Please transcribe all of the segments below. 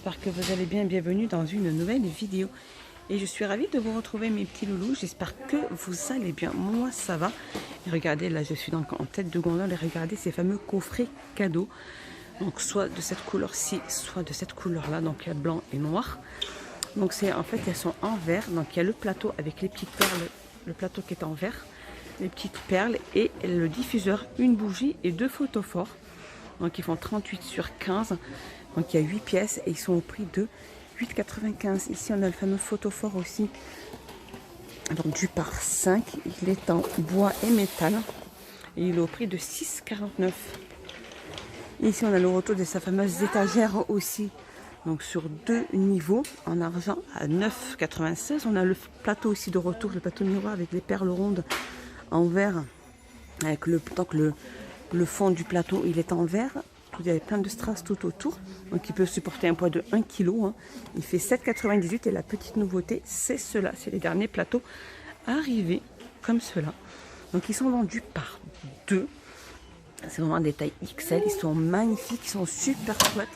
J'espère que vous allez bien, bienvenue dans une nouvelle vidéo. Et je suis ravie de vous retrouver mes petits loulous, j'espère que vous allez bien, moi ça va. Et regardez, là je suis donc en tête de gondole et regardez ces fameux coffrets cadeaux. Donc soit de cette couleur-ci, soit de cette couleur-là, donc il y a blanc et noir. Donc c'est en fait, elles sont en verre, donc il y a le plateau avec les petites perles, le plateau qui est en verre, les petites perles et le diffuseur, une bougie et deux photophores. Donc ils font 38 sur 15. Donc il y a 8 pièces et ils sont au prix de 8,95. Ici on a le fameux photophore aussi, vendu par 5. Il est en bois et métal et il est au prix de 6,49. Ici on a le retour de sa fameuse étagère aussi, donc sur 2 niveaux en argent à 9,96. On a le plateau aussi de retour, le plateau miroir avec les perles rondes en verre, avec le fond du plateau il est en verre. Il y a plein de strass tout autour, donc il peut supporter un poids de 1 kg. Hein. Il fait 7,98 et la petite nouveauté c'est cela, c'est les derniers plateaux arrivés comme cela. Donc ils sont vendus par 2. C'est vraiment des tailles XL, ils sont magnifiques, ils sont super chouettes.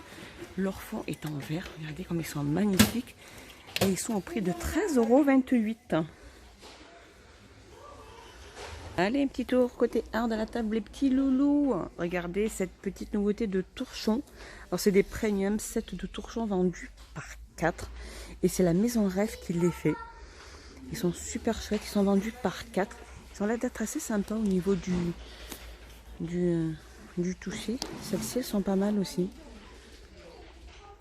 Leur fond est en verre, regardez comme ils sont magnifiques. Et ils sont au prix de 13,28 €. Allez, un petit tour côté art de la table, les petits loulous. Regardez cette petite nouveauté de torchons. Alors c'est des premium sets de torchons vendus par 4. Et c'est la Maison Rêve qui les fait. Ils sont super chouettes, ils sont vendus par 4. Ils ont l'air d'être assez sympas au niveau du toucher. Celles-ci elles sont pas mal aussi.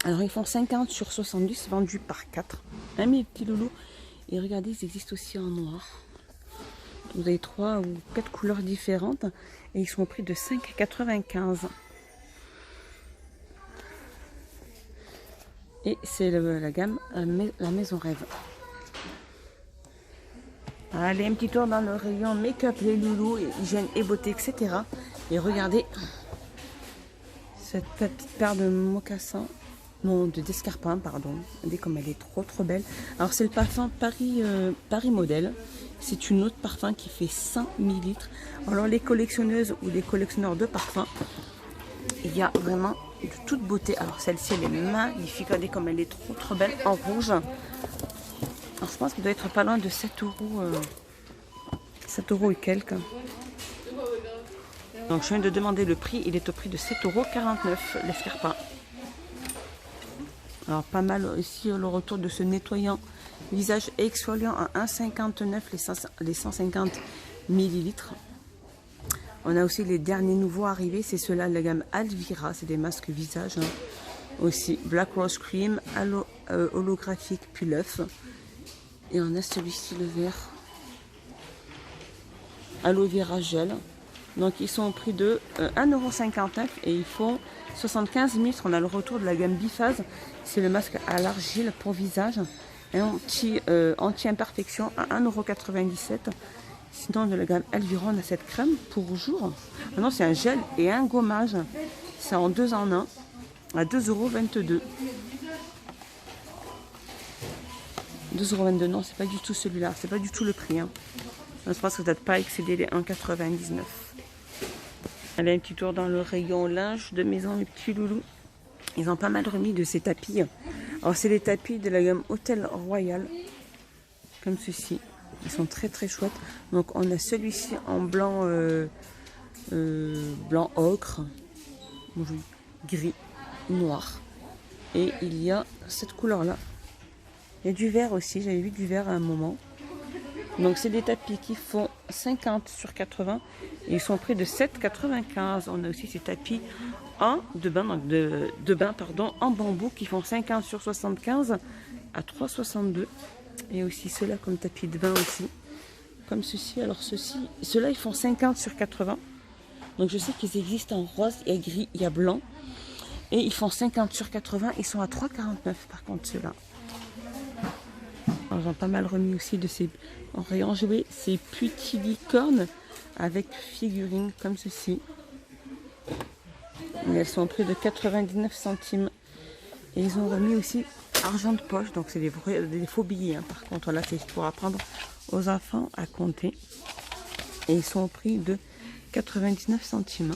Alors ils font 50 sur 70 vendus par 4. Hein, mes petits loulous. Et regardez, ils existent aussi en noir. Vous avez 3 ou 4 couleurs différentes et ils sont au prix de 5,95 €. Et c'est la gamme la Maison Rêve. Allez, un petit tour dans le rayon make-up, les loulous, hygiène et beauté, etc. Et regardez cette petite paire de mocassins, non, d'escarpins, pardon. Regardez comme elle est trop belle. Alors c'est le parfum Paris Modèle. C'est une autre parfum qui fait 100 ml. Alors les collectionneuses ou les collectionneurs de parfums, il y a vraiment de toute beauté. Alors celle-ci elle est magnifique. Regardez comme elle est trop belle en rouge. Alors je pense qu'il doit être pas loin de 7 €. 7 € et quelques. Donc je viens de demander le prix. Il est au prix de 7,49 € l'escarpin. Alors pas mal aussi le retour de ce nettoyant visage exfoliant à 1,59 € les 150 ml. On a aussi les derniers nouveaux arrivés, c'est ceux-là, la gamme Alvira, c'est des masques visage. Hein. Aussi Black Rose Cream, holographique Pull-Off. Et on a celui-ci, le vert Aloe Vera Gel. Donc ils sont au prix de 1,59 € et ils font 75 ml. On a le retour de la gamme Biphase, c'est le masque à l'argile pour visage. Anti-imperfection à 1,97 €. Sinon de la gamme Alvira, on a cette crème pour jour. Maintenant c'est un gel et un gommage. C'est en 2 en 1 à 2,22 €. 2,22 €, non c'est pas du tout celui-là, c'est pas du tout le prix. Hein. Je pense que ça ne doit pas excéder les 1,99 €. Allez, un petit tour dans le rayon linge de maison, mes petits loulous. Ils ont pas mal remis de ces tapis. Alors c'est les tapis de la gamme Hôtel Royal, comme ceci. Ils sont très chouettes. Donc on a celui-ci en blanc, blanc ocre, gris, noir. Et il y a cette couleur-là. Il y a du vert aussi, j'avais vu du vert à un moment. Donc c'est des tapis qui font 50 sur 80 et ils sont au prix de 7,95 €. On a aussi ces tapis de bain en bambou qui font 50 sur 75 à 3,62 €. Et aussi ceux-là comme tapis de bain aussi, comme ceci. Alors ceux-là ils font 50 sur 80. Donc je sais qu'ils existent en rose, il y a gris, il y a blanc. Et ils font 50 sur 80, ils sont à 3,49 € par contre ceux-là. Ils ont pas mal remis aussi de ces en rayon jouet, ces petits licornes avec figurines comme ceci. Et elles sont au prix de 99 centimes. Et ils ont remis aussi argent de poche, donc c'est des faux billets. Hein. Par contre, là, c'est pour apprendre aux enfants à compter. Et ils sont au prix de 99 centimes.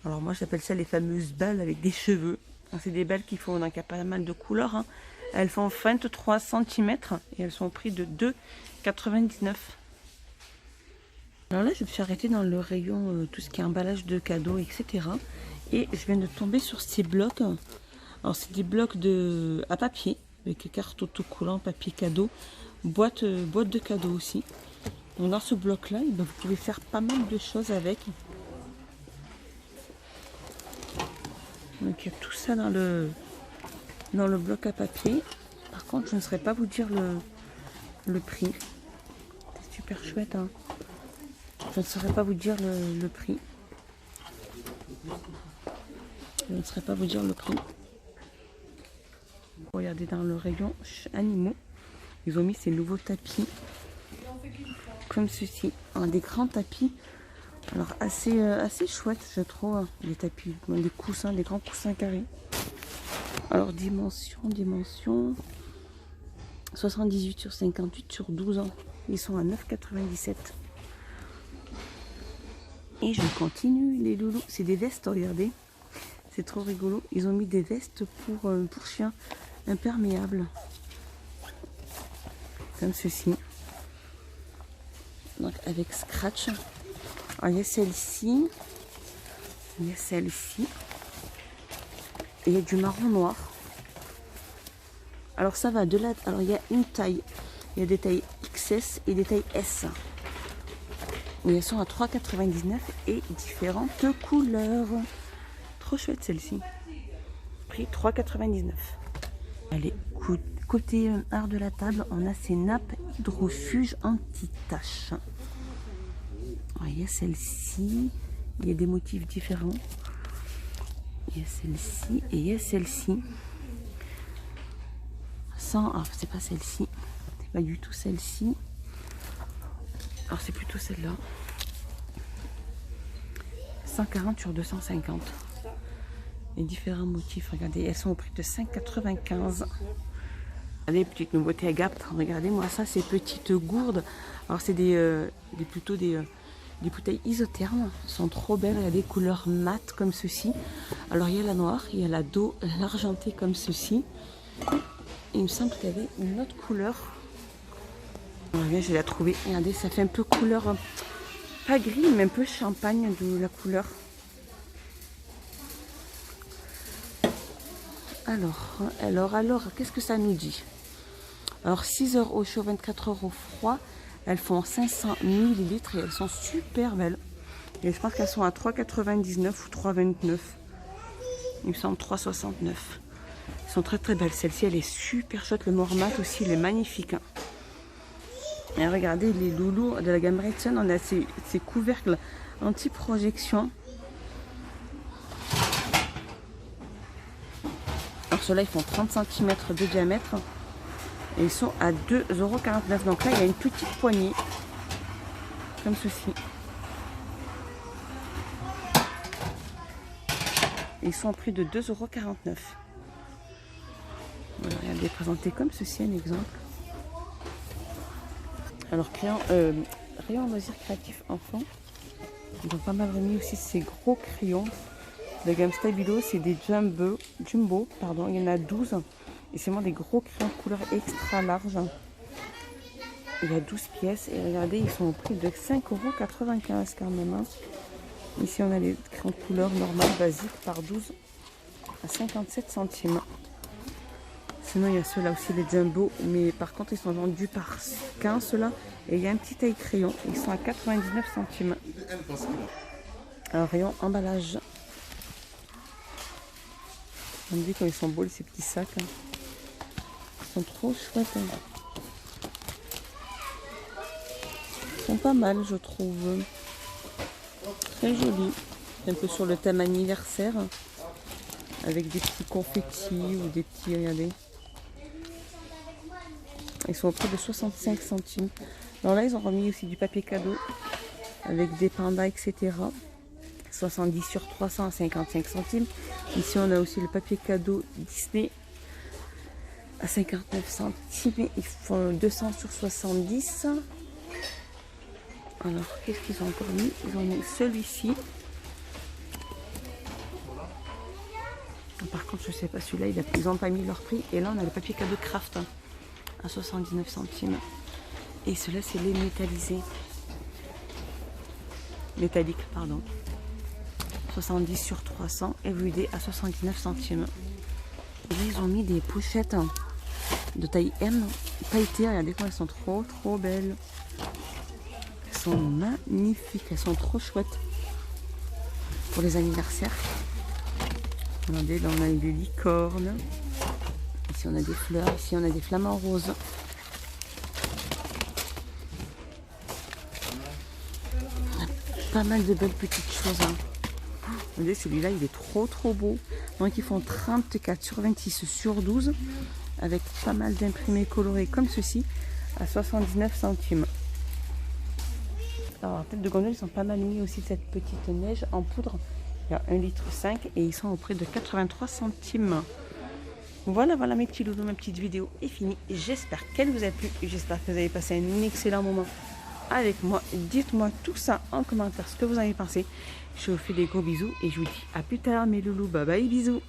Alors moi, j'appelle ça les fameuses balles avec des cheveux. C'est des belles qu'il faut, donc il y a pas mal de couleurs. Hein. Elles font 23 cm et elles sont au prix de 2,99 €. Alors là, je me suis arrêtée dans le rayon tout ce qui est emballage de cadeaux, etc. Et je viens de tomber sur ces blocs. Alors c'est des blocs à papier, avec carte autocollant, papier cadeau, boîte de cadeaux aussi. Donc dans ce bloc-là, vous pouvez faire pas mal de choses avec. Donc il y a tout ça dans le bloc à papier. Par contre, je ne saurais pas vous dire le prix. C'est super chouette. Hein. Je ne saurais pas vous dire le prix. Je ne saurais pas vous dire le prix. Regardez dans le rayon animaux. Ils ont mis ces nouveaux tapis. Comme ceci. Des grands tapis. Alors assez chouette, je trouve. Les tapis, des coussins, des grands coussins carrés. Alors dimension 78 sur 58 sur 12 ans. Ils sont à 9,97 €. Et je continue les loulous. C'est des vestes, regardez. C'est trop rigolo. Ils ont mis des vestes pour chiens imperméables. Comme ceci. Donc avec scratch. Alors il y a celle-ci. Il y a celle-ci. Et il y a du marron noir. Alors ça va de là. Alors il y a une taille. Il y a des tailles XS et des tailles S. Et elles sont à 3,99 € et différentes couleurs. Trop chouette celle-ci. Prix 3,99 €. Allez, côté art de la table, on a ces nappes hydrofuges anti-taches. Il y a celle-ci. Il y a des motifs différents. Il y a celle-ci et il y a celle-ci. Alors c'est pas celle-ci. C'est pas du tout celle-ci. Alors c'est plutôt celle-là. 140 sur 250. Les différents motifs, regardez, elles sont au prix de 5,95 €. Regardez, petite nouveauté à Gap. Regardez, moi ça, ces petites gourdes. Alors c'est plutôt des bouteilles isothermes. Elles sont trop belles. Il y a des couleurs mat comme ceci. Alors il y a la noire, il y a la dos, l'argenté comme ceci. Il me semble qu'il y avait une autre couleur. Je l'ai trouvée. Regardez, ça fait un peu couleur, pas gris, mais un peu champagne de la couleur. Alors, qu'est-ce que ça nous dit? Alors, 6 heures au chaud, 24 € au froid. Elles font 500 ml et elles sont super belles. Et je pense qu'elles sont à 3,99 ou 3,29. Il me semble 3,69. Elles sont très très belles. Celle-ci, elle est super chouette. Le mormat aussi, il est magnifique. Et regardez les loulous de la gamme Redson. On a ces couvercles anti-projection. Alors ceux-là, ils font 30 cm de diamètre. Et ils sont à 2,49 €. Donc là, il y a une petite poignée. Comme ceci. Ils sont au prix de 2,49 €. Voilà, regardez, présenté comme ceci, un exemple. Alors, rayon loisirs créatifs enfants. Ils ont pas mal remis aussi ces gros crayons. La gamme Stabilo, c'est des jumbo, il y en a 12. Et c'est vraiment des gros crayons de couleur extra large. Il y a 12 pièces. Et regardez, ils sont au prix de 5,95 € quand même. Hein. Ici, on a les crayons de couleur normales, basiques, par 12 à 57 centimes. Sinon, il y a ceux-là aussi, les jumbo. Mais par contre, ils sont vendus par 15, ceux-là. Et il y a un petit taille crayon. Ils sont à 99 centimes. Alors, rayon emballage. On me dit comme ils sont beaux, ces petits sacs. Hein. Ils sont trop chouettes. Hein. Ils sont pas mal, je trouve. Très jolis. Un peu sur le thème anniversaire. Avec des petits confettis ou des petits, regardez. Ils sont au prix de 65 centimes. Alors là, ils ont remis aussi du papier cadeau. Avec des pandas, etc. 70 sur 300 à 55 centimes. Ici, on a aussi le papier cadeau Disney à 59 centimes. Ils font 200 sur 70. Alors, qu'est-ce qu'ils ont encore mis? Ils ont mis celui-ci. Par contre, Je sais pas, celui-là, ils n'ont pas mis leur prix. Et là, on a le papier cadeau craft hein, à 79 centimes. Et ceux-là, c'est les métallisés. Métalliques, pardon. 70 sur 300, évolué à 79 centimes. Et là, ils ont mis des pochettes hein, de taille M, pailletées. Regardez comment elles sont trop belles. Elles sont magnifiques, elles sont trop chouettes. Pour les anniversaires. Regardez, là on a des licornes. Ici on a des fleurs, ici on a des flamants roses. On a pas mal de belles petites choses. Hein. Regardez, celui-là il est trop beau. Donc ils font 34 sur 26 sur 12 avec pas mal d'imprimés colorés comme ceci à 79 centimes. Alors, en tête de gondole, ils sont pas mal mis aussi cette petite neige en poudre. Il y a 1,5 litre et ils sont au prix de 83 centimes. Voilà mes petits loulous, ma petite vidéo est finie. J'espère qu'elle vous a plu. J'espère que vous avez passé un excellent moment avec moi. Dites-moi tout ça en commentaire, ce que vous en avez pensé. Je vous fais des gros bisous et je vous dis à plus tard mes loulous. Bye bye, bisous.